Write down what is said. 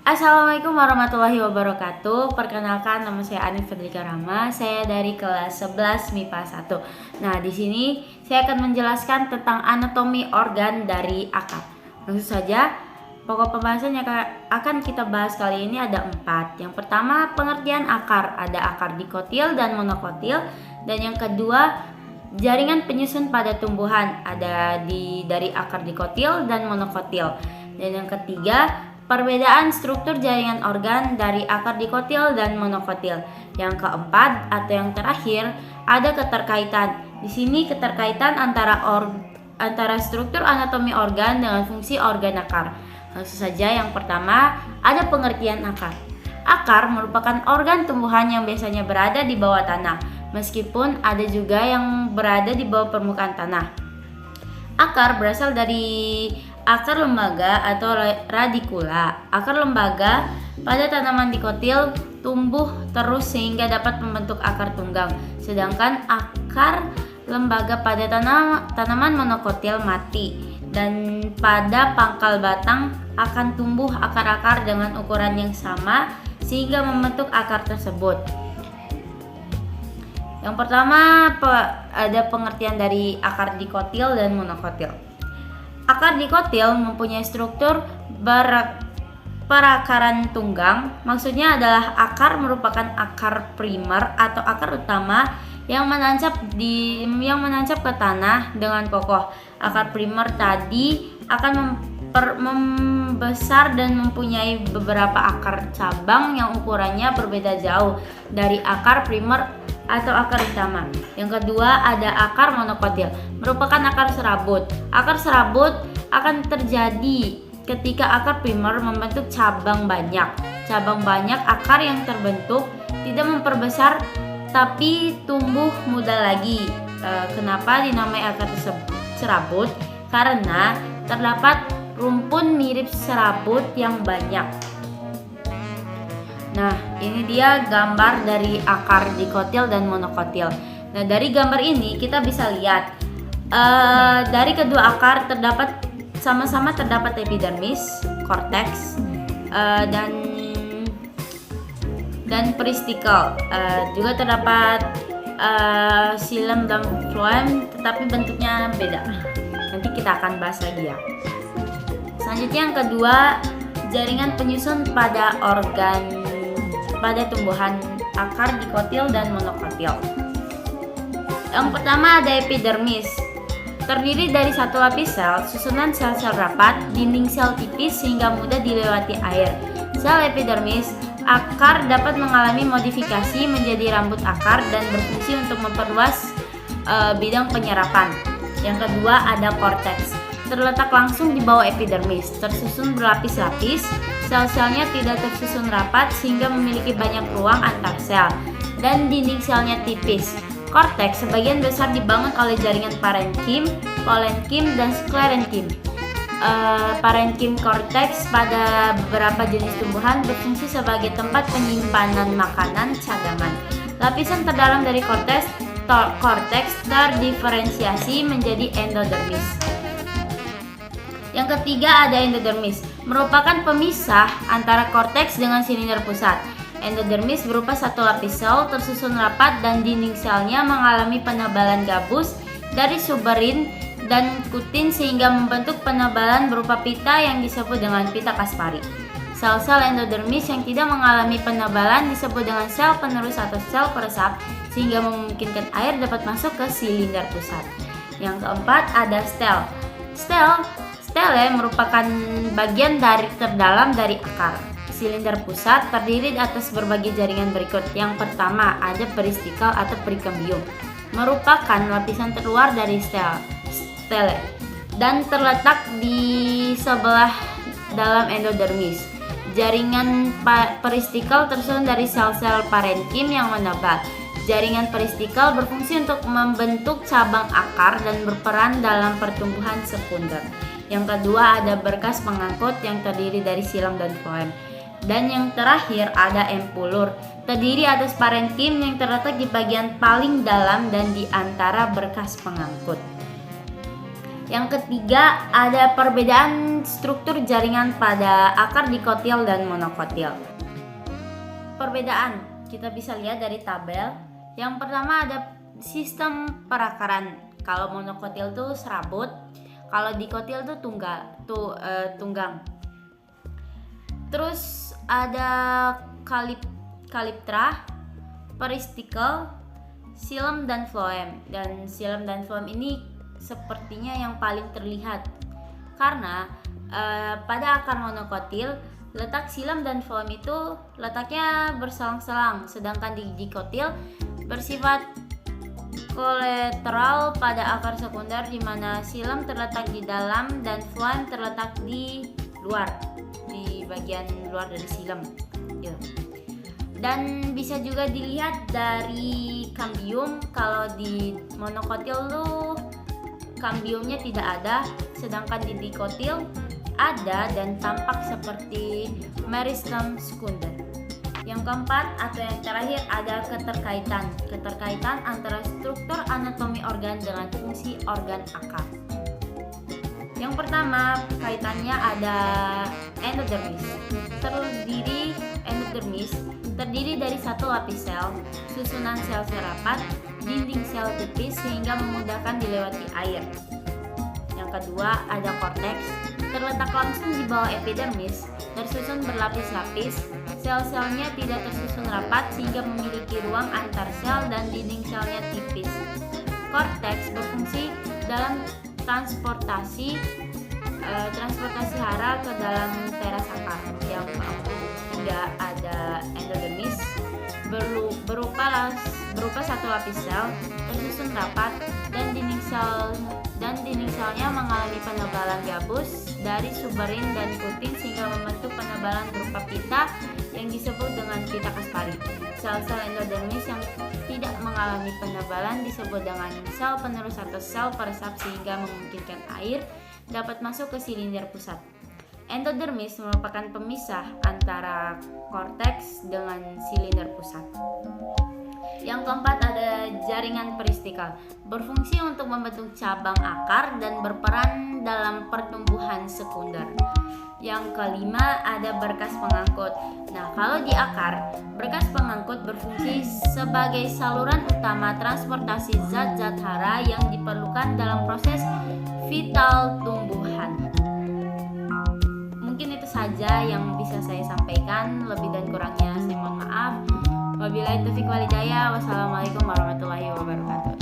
Assalamualaikum warahmatullahi wabarakatuh. Perkenalkan, nama saya Anif Fedrika Rama. Saya dari kelas 11 MIPA 1. Nah, di sini saya akan menjelaskan tentang anatomi organ dari akar. Langsung saja, pokok pembahasan yang akan kita bahas kali ini ada 4. Yang pertama, pengertian akar. Ada akar dikotil dan monokotil. Dan yang kedua, jaringan penyusun pada tumbuhan. Ada dari akar dikotil dan monokotil. Dan yang ketiga, perbedaan struktur jaringan organ dari akar dikotil dan monokotil. Yang keempat atau yang terakhir, ada keterkaitan. Di sini keterkaitan antara struktur anatomi organ dengan fungsi organ akar. Langsung saja, yang pertama ada pengertian akar. Akar merupakan organ tumbuhan yang biasanya berada di bawah tanah, meskipun ada juga yang berada di bawah permukaan tanah. Akar berasal dari akar lembaga atau radikula. Akar lembaga pada tanaman dikotil tumbuh terus sehingga dapat membentuk akar tunggang. Sedangkan akar lembaga pada tanaman monokotil mati. Dan pada pangkal batang akan tumbuh akar-akar dengan ukuran yang sama sehingga membentuk akar tersebut. Yang pertama ada pengertian dari akar dikotil dan monokotil. Akar dikotil mempunyai struktur perakaran tunggang. Maksudnya adalah akar merupakan akar primer atau akar utama yang menancap ke tanah dengan kokoh. Akar primer tadi akan membesar dan mempunyai beberapa akar cabang yang ukurannya berbeda jauh dari akar primer atau akar utama. Yang kedua ada akar monokotil, merupakan akar serabut. Akar serabut akan terjadi ketika akar primer membentuk cabang banyak. Cabang banyak akar yang terbentuk tidak memperbesar tapi tumbuh muda lagi. Kenapa dinamai akar serabut? Karena terdapat rumpun mirip serabut yang banyak. Nah, ini dia gambar dari akar dikotil dan monokotil. Nah, dari gambar ini kita bisa lihat dari kedua akar sama-sama terdapat epidermis, korteks, dan peristikel. Juga terdapat xilem dan phloem, tetapi bentuknya beda. Nanti kita akan bahas lagi ya. Selanjutnya yang kedua, jaringan penyusun pada tumbuhan akar dikotil dan monokotil. Yang pertama ada epidermis. Terdiri dari satu lapis sel, susunan sel-sel rapat, dinding sel tipis sehingga mudah dilewati air. Sel epidermis akar dapat mengalami modifikasi menjadi rambut akar dan berfungsi untuk memperluas bidang penyerapan. Yang kedua ada korteks. Terletak langsung di bawah epidermis, tersusun berlapis-lapis. Sel-selnya tidak tersusun rapat sehingga memiliki banyak ruang antar sel dan dinding selnya tipis. Korteks sebagian besar dibangun oleh jaringan parenkim, kolenkim, dan sklerenkim. Parenkim korteks pada beberapa jenis tumbuhan berfungsi sebagai tempat penyimpanan makanan cadangan. Lapisan terdalam dari korteks terdiferensiasi menjadi endodermis. Yang ketiga ada endodermis, merupakan pemisah antara korteks dengan silinder pusat. Endodermis berupa satu lapis sel tersusun rapat dan dinding selnya mengalami penebalan gabus dari suberin dan kutin sehingga membentuk penebalan berupa pita yang disebut dengan pita Kaspari. Sel-sel endodermis yang tidak mengalami penebalan disebut dengan sel penerus atau sel peresap sehingga memungkinkan air dapat masuk ke silinder pusat. Yang keempat ada stel. Stele merupakan bagian terdalam dari akar. Silinder pusat terdiri di atas berbagai jaringan berikut. Yang pertama ada peristikel atau perikambium, merupakan lapisan terluar dari stele dan terletak di sebelah dalam endodermis. Jaringan peristikel tersusun dari sel-sel parenkim yang menebal. Jaringan peristikel berfungsi untuk membentuk cabang akar dan berperan dalam pertumbuhan sekunder. Yang kedua ada berkas pengangkut yang terdiri dari xilem dan phloem. Dan yang terakhir ada empulur, terdiri atas parenkim yang terletak di bagian paling dalam dan di antara berkas pengangkut. Yang ketiga, ada perbedaan struktur jaringan pada akar dikotil dan monokotil. Perbedaan kita bisa lihat dari tabel. Yang pertama ada sistem perakaran. Kalau monokotil tuh serabut, kalau dikotil tuh tunggang. Terus ada kaliptra, peristikel, xilem dan phloem. Dan xilem dan phloem ini sepertinya yang paling terlihat karena pada akar monokotil letak xilem dan phloem itu letaknya berselang-selang, sedangkan di dikotil bersifat kolateral pada akar sekunder, di mana xilem terletak di dalam dan phloem terletak di luar, di bagian luar dari xilem. Dan bisa juga dilihat dari kambium. Kalau di monokotil tuh kambiumnya tidak ada, sedangkan di dikotil ada dan tampak seperti meristem sekunder. Yang keempat atau yang terakhir ada keterkaitan antara struktur anatomi organ dengan fungsi organ akar. Yang pertama kaitannya ada endodermis. Endodermis terdiri dari satu lapis sel, susunan sel-sel rapat, dinding sel tipis sehingga memudahkan dilewati air. Yang kedua ada korteks, terletak langsung di bawah epidermis, tersusun berlapis-lapis, sel-selnya tidak tersusun rapat sehingga memiliki ruang antar sel dan dinding selnya tipis. Korteks berfungsi dalam transportasi hara ke dalam teras akar. Yang tidak ada endodermis berupa satu lapis sel tersusun rapat dan dinding selnya mengalami penebalan gabus dari suberin dan kutin sehingga membentuk penebalan berupa pita yang disebut dengan pita Kaspari. Sel-sel endodermis yang tidak mengalami penebalan disebut dengan sel penerus atau sel peresap sehingga memungkinkan air dapat masuk ke silinder pusat. Endodermis merupakan pemisah antara korteks dengan silinder pusat. Yang keempat ada jaringan peristikel, berfungsi untuk membentuk cabang akar dan berperan dalam pertumbuhan sekunder. Yang kelima ada berkas pengangkut. Nah, kalau di akar, berkas pengangkut berfungsi sebagai saluran utama transportasi zat-zat hara yang diperlukan dalam proses vital tumbuhan. Mungkin itu saja yang bisa saya sampaikan, lebih dan kurangnya saya mohon maaf. Wabillahi taufiq wal hidayah. Wassalamualaikum warahmatullahi wabarakatuh.